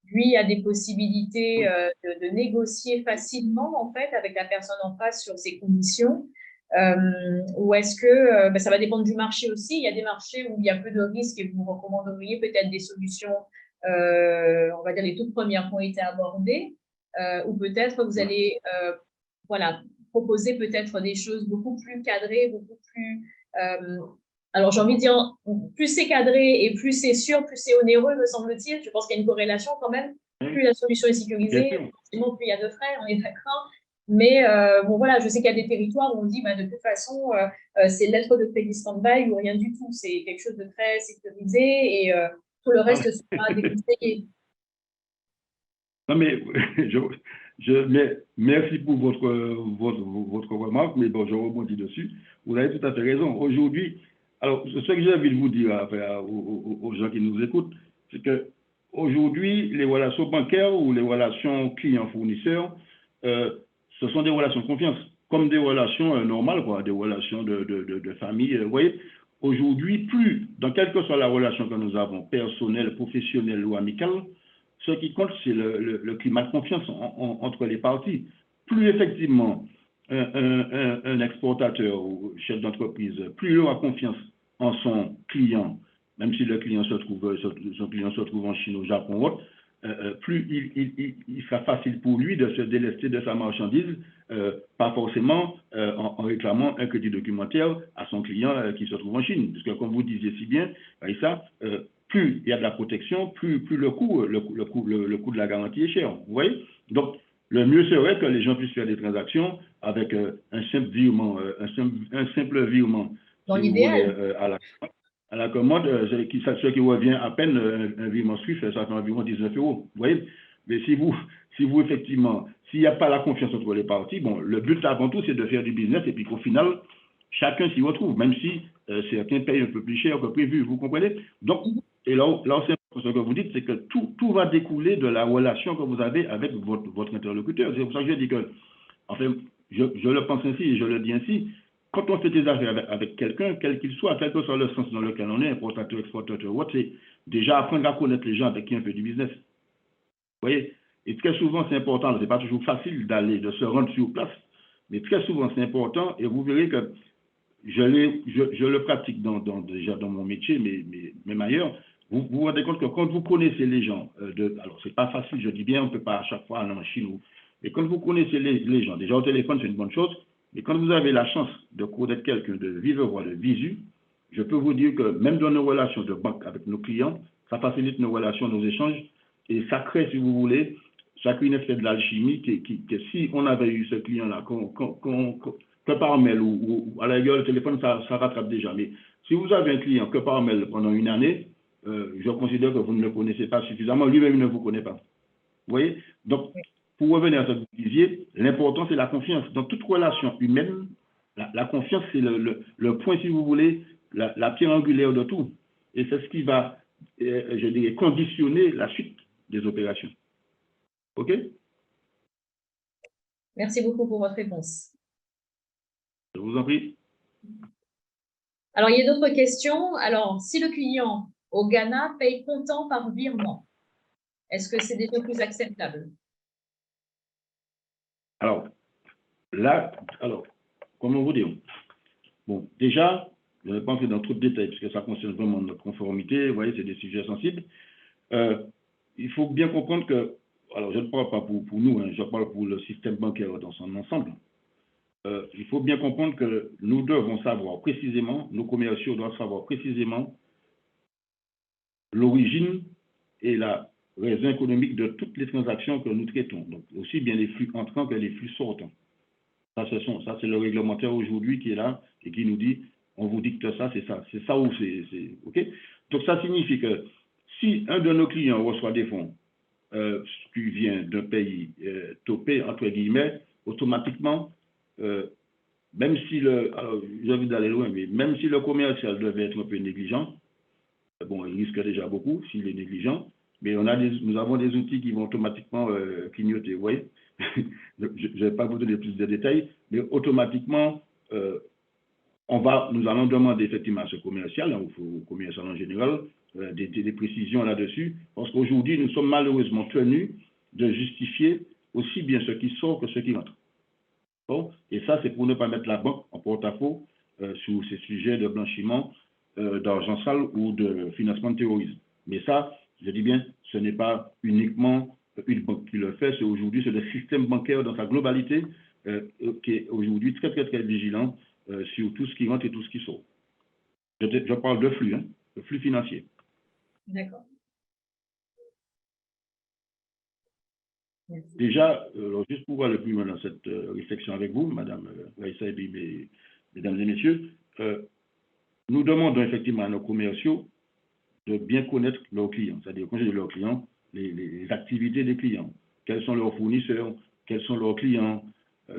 lui a des possibilités de négocier facilement en fait avec la personne en face sur ses conditions, ou est-ce que ça va dépendre du marché aussi. Il y a des marchés où il y a peu de risques et vous recommanderiez peut-être des solutions, on va dire les toutes premières qui ont été abordées, ou peut-être vous allez proposer peut-être des choses beaucoup plus cadrées, beaucoup plus alors, j'ai envie de dire, plus c'est cadré et plus c'est sûr, plus c'est onéreux, me semble-t-il. Je pense qu'il y a une corrélation quand même. Plus la solution est sécurisée, forcément, plus il y a de frais, on est d'accord. Mais bon, voilà, je sais qu'il y a des territoires où on dit, de toute façon, c'est lettre de crédit stand-by ou rien du tout. C'est quelque chose de très sécurisé et tout le reste sera déconseillé. Non, mais merci pour votre remarque, mais bon, je rebondis dessus. Vous avez tout à fait raison. Aujourd'hui, alors, ce que j'ai envie de vous dire aux gens qui nous écoutent, c'est qu'aujourd'hui, les relations bancaires ou les relations clients-fournisseurs, ce sont des relations de confiance, comme des relations normales, quoi, des relations de famille. Vous voyez, aujourd'hui, dans quelle que soit la relation que nous avons, personnelle, professionnelle ou amicale, ce qui compte, c'est le climat de confiance entre les parties. Plus effectivement un exportateur ou chef d'entreprise, plus il aura confiance en son client, même si le client son client se trouve en Chine, au Japon ou autre, plus il sera facile pour lui de se délester de sa marchandise, pas forcément en réclamant un crédit documentaire à son client qui se trouve en Chine. Parce que comme vous disiez si bien, ça, plus il y a de la protection, plus le coût de la garantie est cher. Vous voyez? Donc, le mieux serait que les gens puissent faire des transactions avec un simple virement, dans l'idéal, à la commande, ce qui revient à peine un virement Swift, ça fait environ 19 €. Vous voyez? Mais si vous effectivement, s'il n'y a pas la confiance entre les parties, bon, le but avant tout, c'est de faire du business et puis qu'au final, chacun s'y retrouve, même si certains payent un peu plus cher que prévu, vous comprenez? Donc, et là c'est ce que vous dites, c'est que tout va découler de la relation que vous avez avec votre interlocuteur. C'est pour ça que je dis que, enfin, je le pense ainsi et je le dis ainsi, quand on fait des affaires avec quelqu'un, quel qu'il soit, quel que soit le sens dans lequel on est, importateur, exportateur, c'est déjà apprendre à connaître les gens avec qui on fait du business. Vous voyez? Et très souvent, c'est important, ce n'est pas toujours facile de se rendre sur place, mais très souvent, c'est important, et vous verrez que je le pratique déjà dans mon métier, mais même ailleurs. Vous vous rendez compte que quand vous connaissez les gens, alors c'est pas facile, je dis bien, on ne peut pas à chaque fois aller en Chine, mais quand vous connaissez les gens, déjà au téléphone, c'est une bonne chose, mais quand vous avez la chance de connaître quelqu'un de vive voix, de visu, je peux vous dire que même dans nos relations de banque avec nos clients, ça facilite nos relations, nos échanges, et ça crée, si vous voulez, ça crée une effet de l'alchimie que si on avait eu ce client-là, que par mail ou à la rigueur, le téléphone, ça rattrape déjà. Mais si vous avez un client que par mail pendant une année, je considère que vous ne le connaissez pas suffisamment, lui-même ne vous connaît pas. Vous voyez? Donc, pour revenir à ce que vous disiez, l'important, c'est la confiance. Dans toute relation humaine, la confiance, c'est le point, si vous voulez, la pierre angulaire de tout. Et c'est ce qui va, je dirais, conditionner la suite des opérations. OK? Merci beaucoup pour votre réponse. Je vous en prie. Alors, il y a d'autres questions. Alors, si le client au Ghana paye comptant par virement, est-ce que c'est déjà plus acceptable? Alors, là, comment vous dire? Bon, déjà, je ne vais pas entrer dans trop de détails, parce que ça concerne vraiment notre conformité. Vous voyez, c'est des sujets sensibles. Il faut bien comprendre que, alors je ne parle pas pour nous, hein, je parle pour le système bancaire dans son ensemble. Il faut bien comprendre que nous devons savoir précisément, nos commerciaux doivent savoir précisément l'origine et la raison économique de toutes les transactions que nous traitons, donc aussi bien les flux entrants que les flux sortants. Ça, c'est le réglementaire aujourd'hui qui est là et qui nous dit, on vous dicte ça, c'est ça. C'est ça ou c'est OK? Donc, ça signifie que si un de nos clients reçoit des fonds qui vient d'un pays topé, entre guillemets, automatiquement, même si j'ai envie d'aller loin, mais même si le commercial devait être un peu négligent, bon, il risque déjà beaucoup s'il est négligent, mais nous avons des outils qui vont automatiquement clignoter, vous voyez. Je ne vais pas vous donner plus de détails, mais automatiquement, nous allons demander effectivement à ce commercial, au commercial en général, des précisions là-dessus, parce qu'aujourd'hui, nous sommes malheureusement tenus de justifier aussi bien ce qui sort que ce qui entre. Bon, et ça, c'est pour ne pas mettre la banque en porte-à-faux sur ces sujets de blanchiment d'argent sale ou de financement de terrorisme. Mais ça, je dis bien, ce n'est pas uniquement une banque qui le fait, c'est le système bancaire dans sa globalité qui est aujourd'hui très, très, très vigilant sur tout ce qui rentre et tout ce qui sort. Je parle de flux, hein, de flux financier. D'accord. Merci. Déjà, juste pour aller plus loin dans cette réflexion avec vous, Madame Raissa et mesdames et messieurs, nous demandons effectivement à nos commerciaux de bien connaître leurs clients, c'est-à-dire connaître leurs clients, les activités des clients, quels sont leurs fournisseurs, quels sont leurs clients,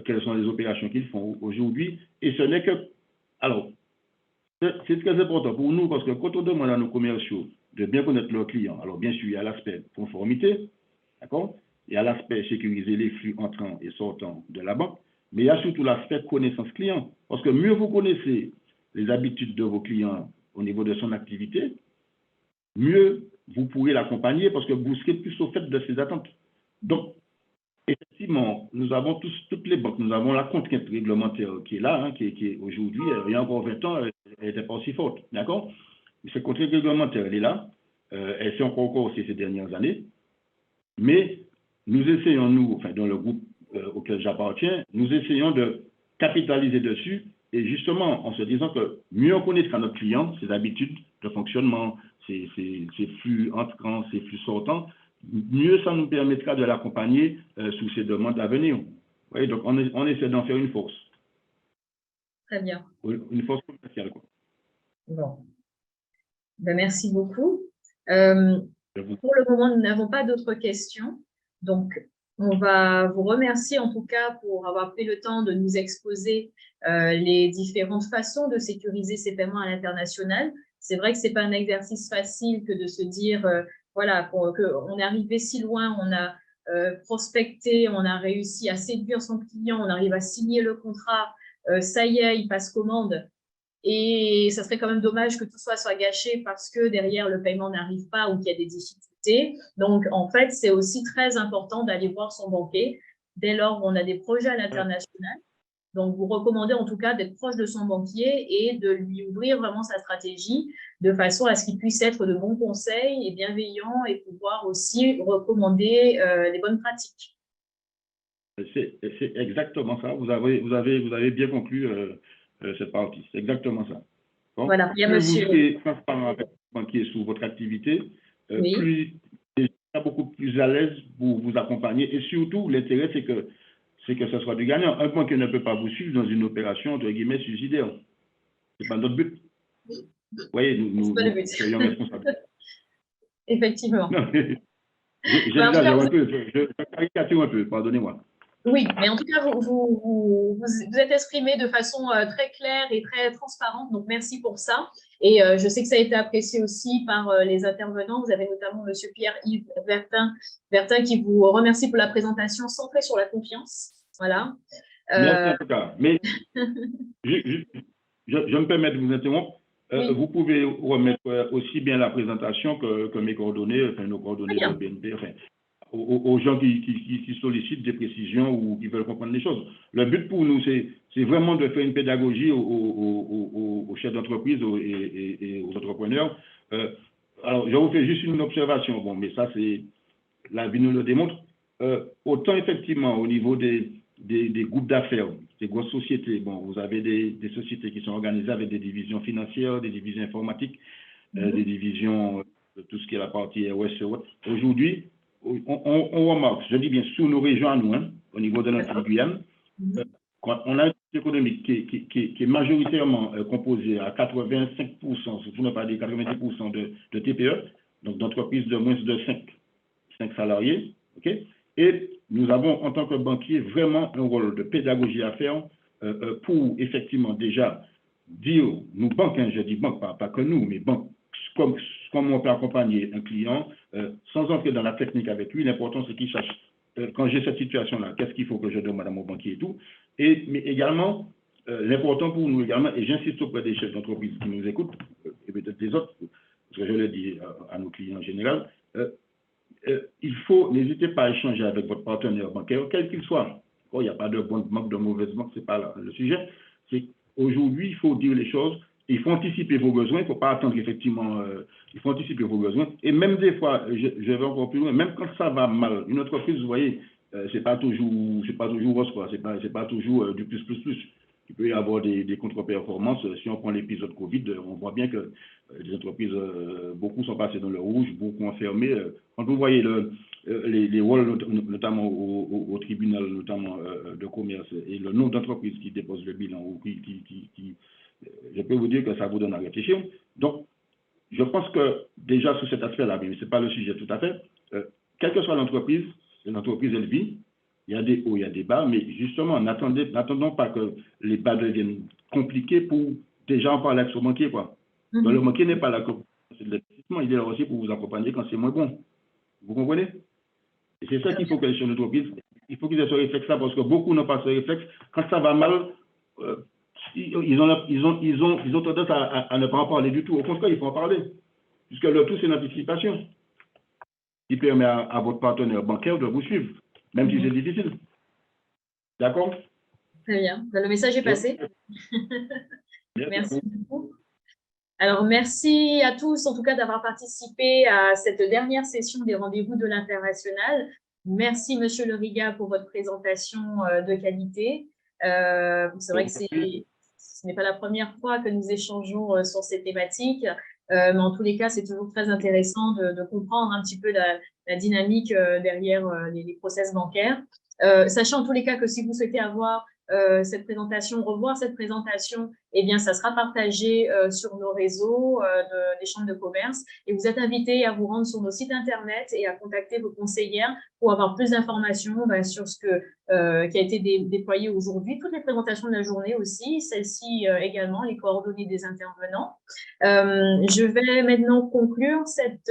quelles sont les opérations qu'ils font aujourd'hui. Et ce n'est que... Alors, c'est très important pour nous parce que quand on demande à nos commerciaux de bien connaître leurs clients, alors bien sûr, il y a l'aspect conformité, d'accord? Il y a l'aspect sécuriser les flux entrants et sortants de la banque, mais il y a surtout l'aspect connaissance client. Parce que mieux vous connaissez les habitudes de vos clients au niveau de son activité, mieux vous pourrez l'accompagner parce que vous serez plus au fait de ses attentes. Donc, effectivement, nous avons toutes les banques, nous avons la contrainte réglementaire qui est là, hein, qui est aujourd'hui, il y a encore 20 ans, elle n'était pas aussi forte, d'accord? Cette contrainte réglementaire, elle est là, elle s'est encore aussi ces dernières années, mais nous essayons, nous, enfin, dans le groupe auquel j'appartiens, nous essayons de capitaliser dessus et justement en se disant que mieux on connaîtra notre client, ses habitudes de fonctionnement, ses flux entrants, ses flux sortants, mieux ça nous permettra de l'accompagner sous ses demandes à venir. Vous voyez, donc on essaie d'en faire une force. Très bien. Une force commerciale, quoi. Bon. Ben, merci beaucoup. Pour le moment, nous n'avons pas d'autres questions. Donc, On va vous remercier en tout cas pour avoir pris le temps de nous exposer les différentes façons de sécuriser ces paiements à l'international. C'est vrai que ce n'est pas un exercice facile que de se dire, voilà, qu'on est arrivé si loin, on a prospecté, on a réussi à séduire son client, on arrive à signer le contrat, ça y est, il passe commande. Et ça serait quand même dommage que tout soit gâché parce que derrière, le paiement n'arrive pas ou qu'il y a des difficultés. Donc, en fait, c'est aussi très important d'aller voir son banquier dès lors qu'on a des projets à l'international. Donc, vous recommandez en tout cas d'être proche de son banquier et de lui ouvrir vraiment sa stratégie de façon à ce qu'il puisse être de bons conseils et bienveillant et pouvoir aussi recommander les bonnes pratiques. C'est exactement ça. Vous avez bien conclu cette partie. C'est exactement ça. Bon. Voilà, il y a Plus vous monsieur. serez transparent avec le banquier sur votre activité, Oui. plus il sera beaucoup plus à l'aise pour vous accompagner. Et surtout, l'intérêt, c'est que ce soit du gagnant. Un banquier ne peut pas vous suivre dans une opération, entre guillemets, suicidaire. Ce n'est pas notre but. Vous voyez, nous serions responsables. Effectivement. J'exagère un peu, je caricature un peu, pardonnez-moi. Oui, mais en tout cas, vous êtes exprimé de façon très claire et très transparente, donc merci pour ça. Et je sais que ça a été apprécié aussi par les intervenants. Vous avez notamment M. Pierre-Yves Vertin qui vous remercie pour la présentation centrée sur la confiance. Voilà. Merci en tout cas. Mais je me permets de vous interrompre. Oui. Vous pouvez remettre aussi bien la présentation que mes coordonnées, enfin nos coordonnées de BNP, enfin, aux gens qui sollicitent des précisions ou qui veulent comprendre les choses. Le but pour nous, c'est vraiment de faire une pédagogie aux chefs d'entreprise et aux entrepreneurs. Alors, je vous fais juste une observation, bon, mais ça, la vie nous le démontre. Autant effectivement, au niveau des groupes d'affaires, des grosses sociétés, bon, vous avez des sociétés qui sont organisées avec des divisions financières, des divisions informatiques, des divisions de tout ce qui est la partie ROS. Aujourd'hui, on remarque, je dis bien sous nos régions à nous, hein, au niveau de notre Guyane, on a une économique qui est majoritairement composée à 85%, pour ne pas dire 90% de TPE, donc d'entreprises de moins de 5 salariés, ok? Et nous avons, en tant que banquier, vraiment un rôle de pédagogie à faire pour effectivement déjà dire, nous banques, hein, je dis banque, pas que nous, mais banque, comme on peut accompagner un client sans entrer dans la technique avec lui. L'important, c'est qu'il sache, quand j'ai cette situation-là, qu'est-ce qu'il faut que je demande à mon banquier et tout. Mais également, l'important pour nous également, et j'insiste auprès des chefs d'entreprise qui nous écoutent, et peut-être des autres, parce que je le dis à nos clients en général, il faut, n'hésitez pas à échanger avec votre partenaire bancaire, quel qu'il soit. Oh, il n'y a pas de bonne banque, de mauvaise banque, ce n'est pas le sujet. C'est aujourd'hui, il faut dire les choses, il faut anticiper vos besoins, il ne faut pas attendre effectivement, il faut anticiper vos besoins. Et même des fois, je vais encore plus loin, même quand ça va mal, une entreprise, vous voyez, c'est pas toujours rose, quoi, c'est pas toujours du plus. Il peut y avoir des contre-performances. Si on prend l'épisode Covid, on voit bien que les entreprises, beaucoup sont passées dans le rouge, beaucoup ont fermé. Quand vous voyez les rôles, notamment au tribunal, notamment de commerce, et le nombre d'entreprises qui déposent le bilan, ou je peux vous dire que ça vous donne à réfléchir. Donc, je pense que déjà sur cet aspect-là, mais ce n'est pas le sujet tout à fait, quelle que soit l'entreprise, elle vit. Il y a des hauts, il y a des bas, mais justement, n'attendons pas que les bas deviennent compliqués pour déjà en parler avec son banquier, quoi. Donc, le banquier n'est pas là pour c'est de l'investissement, il est là aussi pour vous accompagner quand c'est moins bon. Vous comprenez? Et c'est ça qu'il faut que les chefs d'entreprise, il faut qu'ils aient ce réflexe-là, parce que beaucoup n'ont pas ce réflexe. Quand ça va mal, ils ont tendance à ne pas en parler du tout. Au contraire, il faut en parler. Puisque le tout, c'est l'anticipation qui permet à votre partenaire bancaire de vous suivre, même si c'est difficile. D'accord? Très bien. Le message est passé. Merci beaucoup. Alors, merci à tous, en tout cas, d'avoir participé à cette dernière session des rendez-vous de l'international. Merci, Monsieur Leriga, pour votre présentation de qualité. C'est vrai que ce n'est pas la première fois que nous échangeons sur ces thématiques, mais en tous les cas, c'est toujours très intéressant de comprendre un petit peu la dynamique derrière les process bancaires. Sachant en tous les cas que si vous souhaitez avoir cette présentation, revoir cette présentation, eh bien, ça sera partagé sur nos réseaux des chambres de commerce et vous êtes invités à vous rendre sur nos sites internet et à contacter vos conseillères pour avoir plus d'informations sur ce qui a été déployé aujourd'hui, toutes les présentations de la journée aussi, celle-ci également, les coordonnées des intervenants. Je vais maintenant conclure cette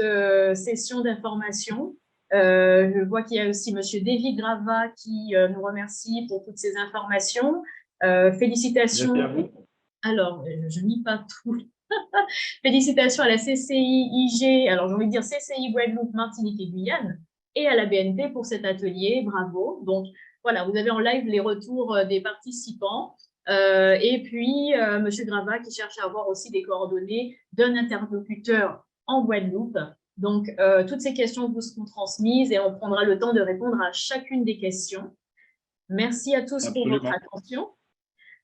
session d'information. Je vois qu'il y a aussi Monsieur David Grava qui nous remercie pour toutes ces informations. Félicitations. Merci à vous. Alors, je ne lis pas tout. Félicitations à la CCI-IG, alors j'ai envie de dire CCI Guadeloupe, Martinique et Guyane, et à la BNP pour cet atelier. Bravo. Donc, voilà, vous avez en live les retours des participants. Et puis, Monsieur Grava qui cherche à avoir aussi des coordonnées d'un interlocuteur en Guadeloupe. Donc, toutes ces questions vous seront transmises et on prendra le temps de répondre à chacune des questions. Merci à tous pour votre attention.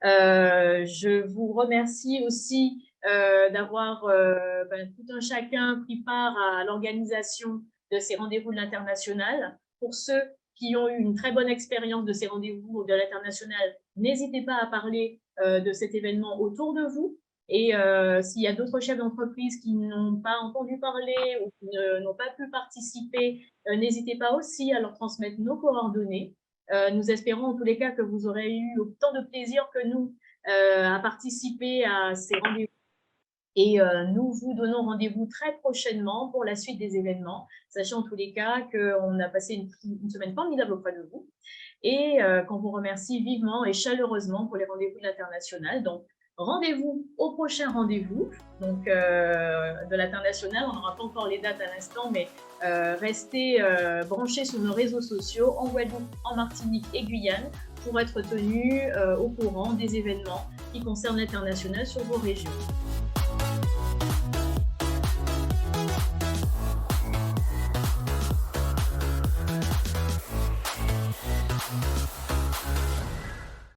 Je vous remercie aussi d'avoir tout un chacun pris part à l'organisation de ces rendez-vous de l'international. Pour ceux qui ont eu une très bonne expérience de ces rendez-vous de l'international, n'hésitez pas à parler de cet événement autour de vous. Et s'il y a d'autres chefs d'entreprise qui n'ont pas entendu parler ou qui n'ont pas pu participer, n'hésitez pas aussi à leur transmettre nos coordonnées. Nous espérons en tous les cas que vous aurez eu autant de plaisir que nous à participer à ces rendez-vous. Et nous vous donnons rendez-vous très prochainement pour la suite des événements, sachant en tous les cas qu'on a passé une semaine formidable auprès de vous et qu'on vous remercie vivement et chaleureusement pour les rendez-vous de l'international. Donc, rendez-vous au prochain rendez-vous donc, de l'international. On n'aura pas encore les dates à l'instant, mais restez branchés sur nos réseaux sociaux en Guadeloupe, en Martinique et Guyane pour être tenus au courant des événements qui concernent l'international sur vos régions.